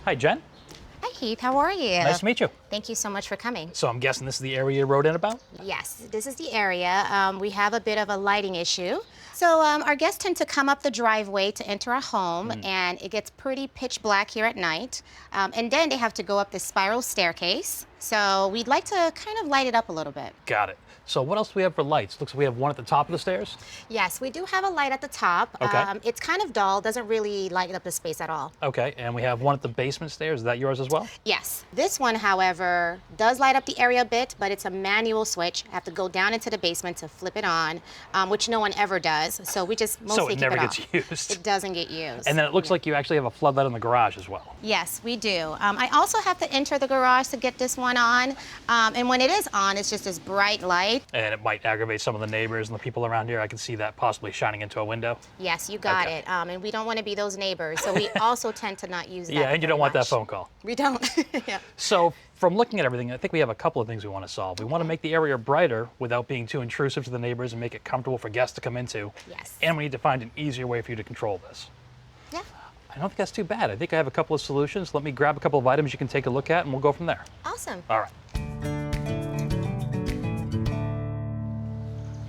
Hi, Jen. Hi, Heath. How are you? Nice to meet you. Thank you so much for coming. So I'm guessing this is the area you wrote in about? Yes, this is the area. We have a bit of a lighting issue. So our guests tend to come up the driveway to enter a home, and it gets pretty pitch black here at night. And then they have to go up this spiral staircase. So we'd like to kind of light it up a little bit. Got it. So what else do we have for lights? Looks like we have one at the top of the stairs. Yes, we do have a light at the top. Okay. It's kind of dull, doesn't really light up the space at all. Okay, and we have one at the basement stairs. Is that yours as well? Yes. This one, however, does light up the area a bit, but it's a manual switch. I have to go down into the basement to flip it on, which no one ever does. So we just mostly keep it off. So it never gets used. It doesn't get used. And then it looks like you actually have a floodlight in the garage as well. Yes, we do. I also have to enter the garage to get this one on. And when it is on, it's just this bright light. And it might aggravate some of the neighbors and the people around here. I can see that possibly shining into a window. Yes, you got it. And we don't want to be those neighbors. So we also tend to not use that. Yeah, and you don't want that phone call. We don't. Yeah. So from looking at everything, I think we have a couple of things we want to solve. We want to make the area brighter without being too intrusive to the neighbors and make it comfortable for guests to come into. Yes. And we need to find an easier way for you to control this. Yeah. I don't think that's too bad. I think I have a couple of solutions. Let me grab a couple of items you can take a look at and we'll go from there. Awesome. All right.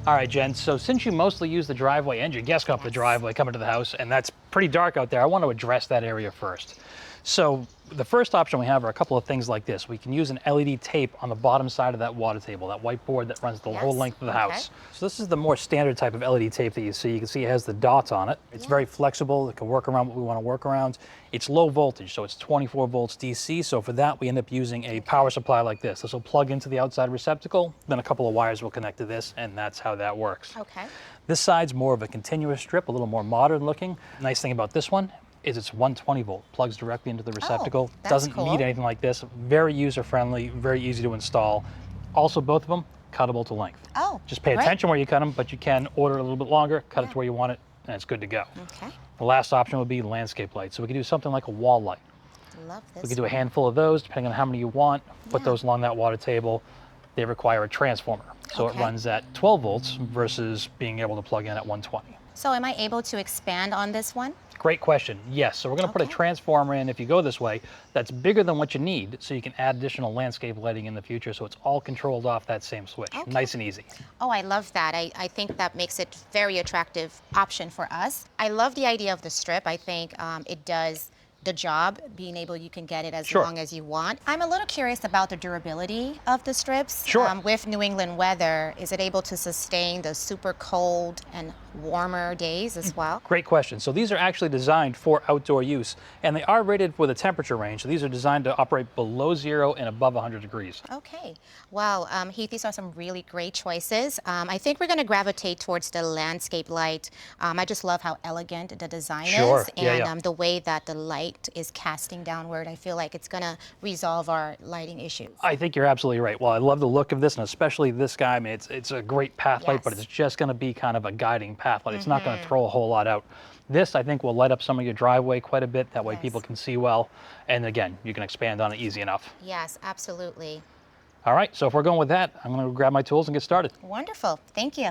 All right, Jen, so since you mostly use the driveway and your guests come up the driveway, come into the house, and that's pretty dark out there, I want to address that area first. So the first option we have are a couple of things like this. We can use an LED tape on the bottom side of that water table, that white board that runs the whole length of the house. So this is the more standard type of LED tape that you see. You can see it has the dots on it. It's very flexible. It can work around what we want to work around. It's low voltage, so it's 24 volts DC. So for that, we end up using a power supply like this. This will plug into the outside receptacle. Then a couple of wires will connect to this, and that's how that works. Okay. This side's more of a continuous strip, a little more modern looking. Nice thing about this one is it's 120 volt, plugs directly into the receptacle. Doesn't need anything like this. Very user friendly, very easy to install. Also, both of them cuttable to length. Oh, just pay attention where you cut them, but you can order a little bit longer, cut it to where you want it, and it's good to go. Okay. The last option would be landscape light. So we could do something like a wall light. Love this. We could do a handful of those, depending on how many you want. Put those along that water table. They require a transformer. So it runs at 12 volts versus being able to plug in at 120. So am I able to expand on this one? Great question. Yes, so we're going to put a transformer in, if you go this way, that's bigger than what you need, so you can add additional landscape lighting in the future, so it's all controlled off that same switch. Nice and easy. Oh, I love that. I think that makes it a very attractive option for us. I love the idea of the strip. I think it does the job, being able, you can get it as long as you want. I'm a little curious about the durability of the strips. With New England weather, is it able to sustain the super cold and warmer days as well? Great question. So these are actually designed for outdoor use, and they are rated with a temperature range. So these are designed to operate below 0 and above 100 degrees. Okay. Well, Heath, these are some really great choices. I think we're going to gravitate towards the landscape light. I just love how elegant the design is, and the way that the light is casting downward. I feel like it's going to resolve our lighting issues. I think you're absolutely right. Well, I love the look of this, and especially this guy. I mean, it's a great path light, but it's just going to be kind of a guiding path light. It's not going to throw a whole lot out. This, I think, will light up some of your driveway quite a bit. That way people can see well. And again, you can expand on it easy enough. Yes, absolutely. All right, so if we're going with that, I'm going to grab my tools and get started. Wonderful. Thank you.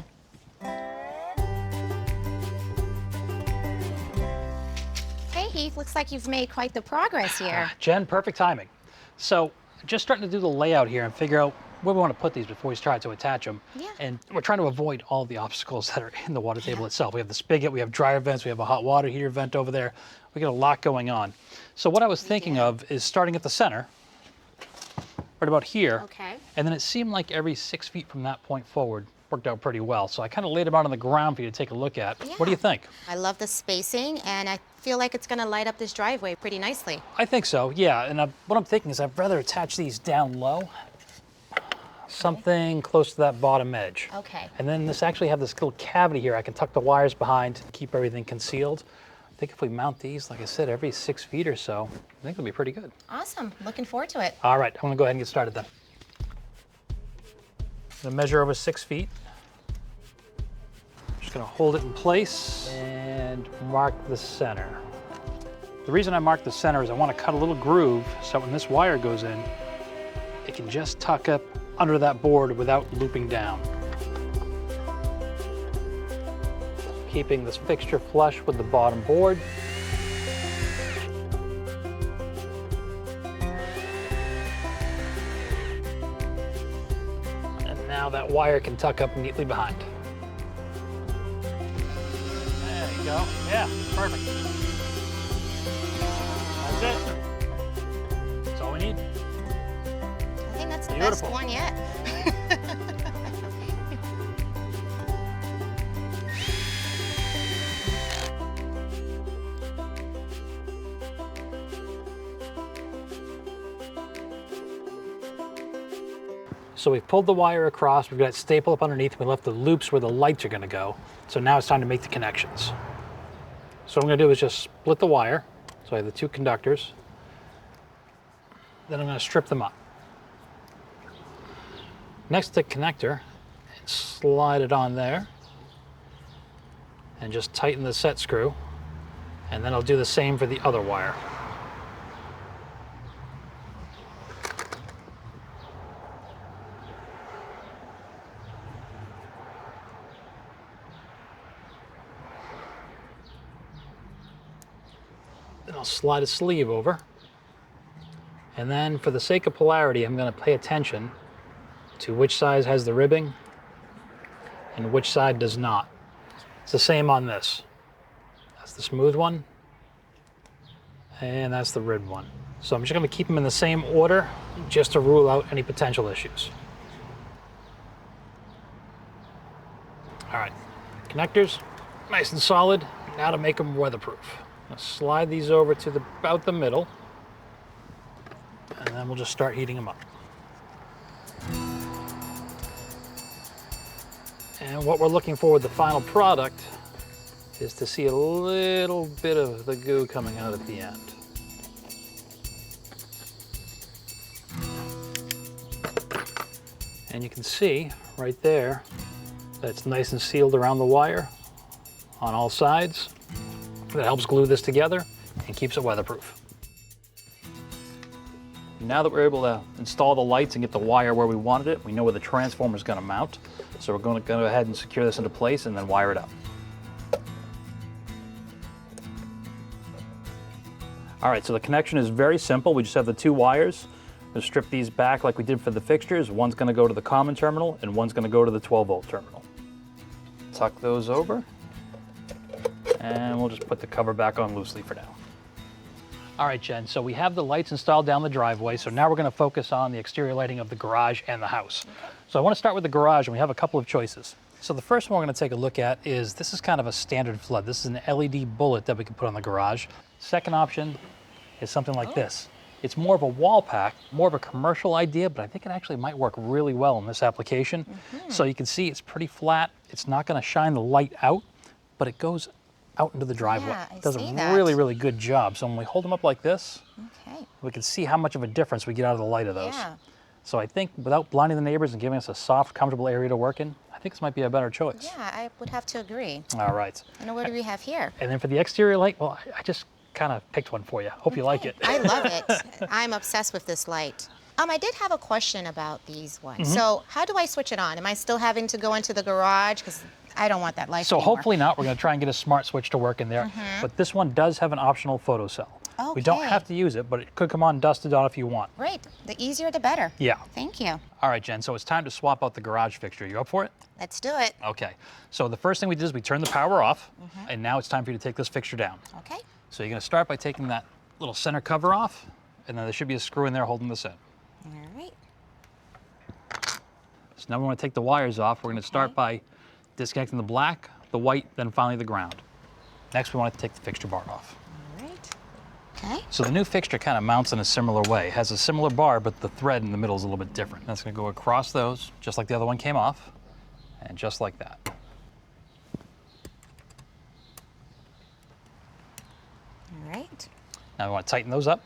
Hey, Heath, looks like you've made quite the progress here. Jen, perfect timing. So just starting to do the layout here and figure out where we want to put these before we start to attach them. And we're trying to avoid all the obstacles that are in the water table itself. We have the spigot, we have dryer vents, we have a hot water heater vent over there. We got a lot going on. So what I was thinking of is starting at the center, right about here. And then it seemed like every 6 feet from that point forward worked out pretty well. So I kind of laid them out on the ground for you to take a look at. What do you think? I love the spacing, and I feel like it's going to light up this driveway pretty nicely. I think so, yeah. And what I'm thinking is I'd rather attach these down low, something close to that bottom edge. And then this actually have this little cavity here. I can tuck the wires behind, keep everything concealed. I think if we mount these, like I said, every 6 feet or so, I think it'll be pretty good. Awesome. Looking forward to it. All right, I'm going to go ahead and get started then. I'm going to measure over 6 feet. Just going to hold it in place and mark the center. The reason I mark the center is I want to cut a little groove so when this wire goes in, it can just tuck up under that board without looping down. Keeping this fixture flush with the bottom board. Now that wire can tuck up neatly behind. There you go. Yeah, perfect. That's it. That's all we need. I think that's the Beautiful. best one yet. So we've pulled the wire across, we've got it stapled up underneath, we left the loops where the lights are gonna go. So now it's time to make the connections. So what I'm gonna do is just split the wire. So I have the two conductors. Then I'm gonna strip them up. Next to the connector, slide it on there. And just tighten the set screw. And then I'll do the same for the other wire. Then I'll slide a sleeve over. And then for the sake of polarity, I'm going to pay attention to which side has the ribbing and which side does not. It's the same on this. That's the smooth one. And that's the ribbed one. So I'm just going to keep them in the same order just to rule out any potential issues. All right, connectors, nice and solid. Now to make them weatherproof. I'll slide these over to about the middle, and then we'll just start heating them up. And what we're looking for with the final product is to see a little bit of the goo coming out at the end. And you can see right there that it's nice and sealed around the wire on all sides. That helps glue this together and keeps it weatherproof. Now that we're able to install the lights and get the wire where we wanted it, we know where the transformer is going to mount. So we're going to go ahead and secure this into place and then wire it up. All right, so the connection is very simple. We just have the two wires. We'll strip these back like we did for the fixtures. One's going to go to the common terminal and one's going to go to the 12-volt terminal. Tuck those over. And we'll just put the cover back on loosely for now. All right, Jen, so we have the lights installed down the driveway, so now we're gonna focus on the exterior lighting of the garage and the house. Okay. So I wanna start with the garage, and we have a couple of choices. So the first one we're gonna take a look at is, this is kind of a standard flood. This is an LED bullet that we can put on the garage. Second option is something like this. It's more of a wall pack, more of a commercial idea, but I think it actually might work really well in this application. So you can see it's pretty flat. It's not gonna shine the light out, but it goes out into the driveway. Yeah, It does a really, really good job. So when we hold them up like this, we can see how much of a difference we get out of the light of those. Yeah. So I think without blinding the neighbors and giving us a soft, comfortable area to work in, I think this might be a better choice. Yeah, I would have to agree. All right. And what do we have here? And then for the exterior light, well, I just kind of picked one for you. Hope you like it. I love it. I'm obsessed with this light. I did have a question about these ones. So how do I switch it on? Am I still having to go into the garage? Because I don't want that light So anymore. hopefully not. We're going to try and get a smart switch to work in there. But this one does have an optional photo cell. Okay. We don't have to use it, but it could come on dusted on if you want. Great. The easier the better. Yeah. Thank you. All right, Jen, so it's time to swap out the garage fixture. You up for it? Let's do it. Okay. So the first thing we did is we turned the power off, and now it's time for you to take this fixture down. Okay. So you're going to start by taking that little center cover off, and then there should be a screw in there holding this in. All right. So now we want to take the wires off. We're going to start by disconnecting the black, the white, then finally the ground. Next, we want to take the fixture bar off. All right. Okay. So the new fixture kind of mounts in a similar way. It has a similar bar, but the thread in the middle is a little bit different. That's going to go across those, just like the other one came off, and just like that. All right. Now we want to tighten those up.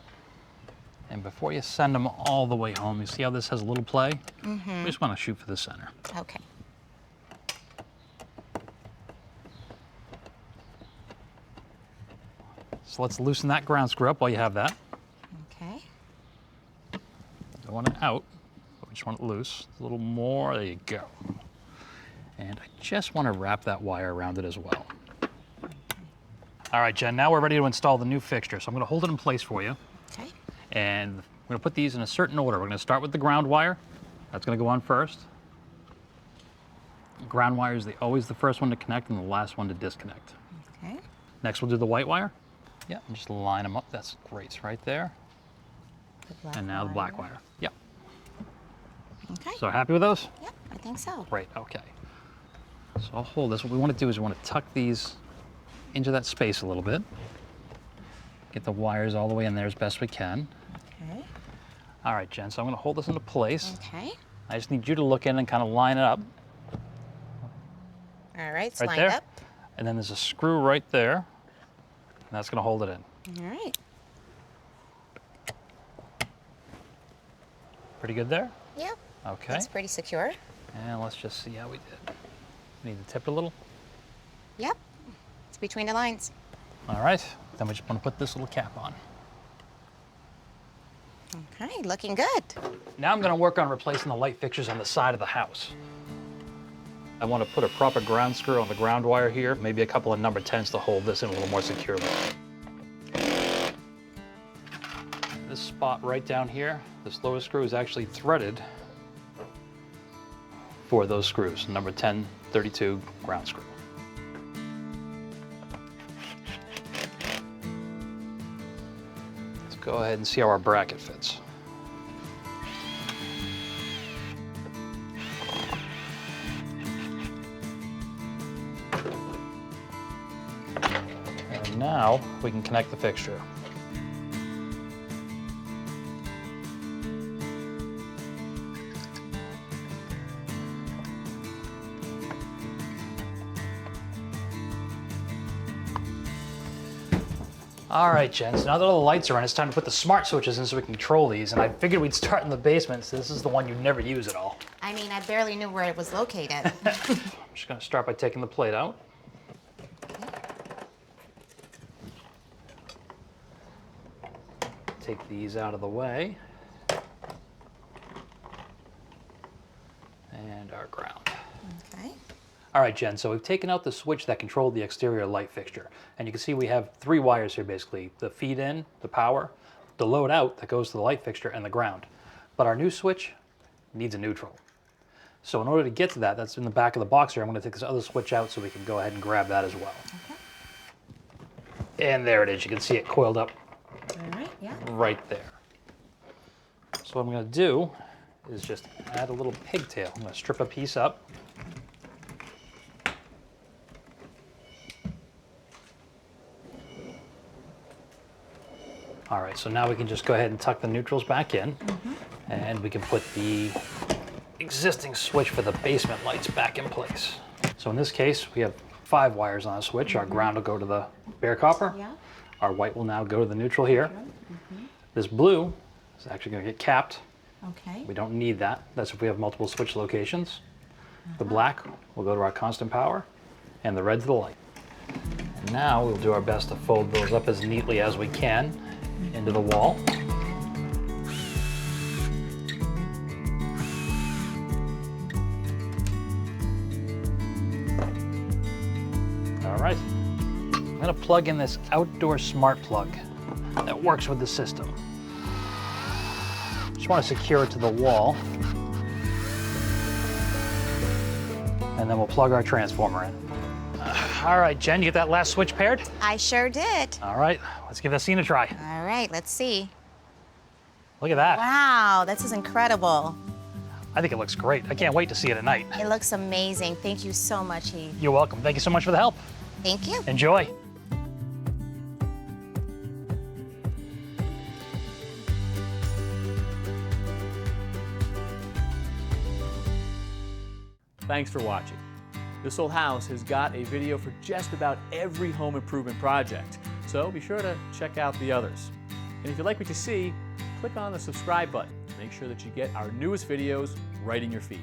And before you send them all the way home, you see how this has a little play? We just want to shoot for the center. Okay. So let's loosen that ground screw up while you have that. Okay. Don't want it out, but we just want it loose. A little more, there you go. And I just want to wrap that wire around it as well. All right, Jen, now we're ready to install the new fixture. So I'm going to hold it in place for you. Okay. And we're going to put these in a certain order. We're going to start with the ground wire. That's going to go on first. ground wire is always the first one to connect and the last one to disconnect. Okay. Next we'll do the white wire. Yeah, and just line them up. That's great, right there. And now the black wire. Yep. Okay. So happy with those? Yep, I think so. Great, okay. So I'll hold this. What we want to do is we want to tuck these into that space a little bit. Get the wires all the way in there as best we can. Okay. All right, Jen, so I'm going to hold this into place. Okay. I just need you to look in and kind of line it up. All right, it's Right lined there. up. And then there's a screw right there, and that's going to hold it in. All right. Pretty good there? Yep. Okay. That's pretty secure. And let's just see how we did. Need to tip it a little. Yep. It's between the lines. All right. Then we just want to put this little cap on. Okay, looking good. Now I'm going to work on replacing the light fixtures on the side of the house. I want to put a proper ground screw on the ground wire here, maybe a couple of number 10s to hold this in a little more securely. This spot right down here, this lower screw is actually threaded for those screws, number 10, 32 ground screw. Let's go ahead and see how our bracket fits. And now we can connect the fixture. All right, Jen, so now that all the lights are on, it's time to put the smart switches in so we can control these. And I figured we'd start in the basement, so this is the one you never use at all. I mean, I barely knew where it was located. I'm just gonna start by taking the plate out. Take these out of the way. And our ground. Okay. All right, Jen, so we've taken out the switch that controlled the exterior light fixture. And you can see we have 3 wires here, basically. The feed in, the power, the load out that goes to the light fixture, and the ground. But our new switch needs a neutral. So in order to get to that, that's in the back of the box here, I'm gonna take this other switch out so we can go ahead and grab that as well. Okay. And there it is, you can see it coiled up All right, yeah. right there. So what I'm gonna do is just add a little pigtail. I'm gonna strip a piece up. All right, so now we can just go ahead and tuck the neutrals back in, and we can put the existing switch for the basement lights back in place. So in this case, we have 5 wires on a switch. Our ground will go to the bare copper. Yeah. Our white will now go to the neutral here. This blue is actually going to get capped. Okay. We don't need that. That's if we have multiple switch locations. The black will go to our constant power, and the red to the light. And now we'll do our best to fold those up as neatly as we can into the wall. All right. I'm going to plug in this outdoor smart plug that works with the system. Just want to secure it to the wall. And then we'll plug our transformer in. All right, Jen, you get that last switch paired? I sure did. All right, let's give that scene a try. All right, let's see. Look at that. Wow, this is incredible. I think it looks great. I can't wait to see it at night. It looks amazing. Thank you so much, Heath. You're welcome. Thank you so much for the help. Thank you. Enjoy. Thanks for watching. This Old House has got a video for just about every home improvement project, so be sure to check out the others. And if you like what you see, click on the subscribe button to make sure that you get our newest videos right in your feed.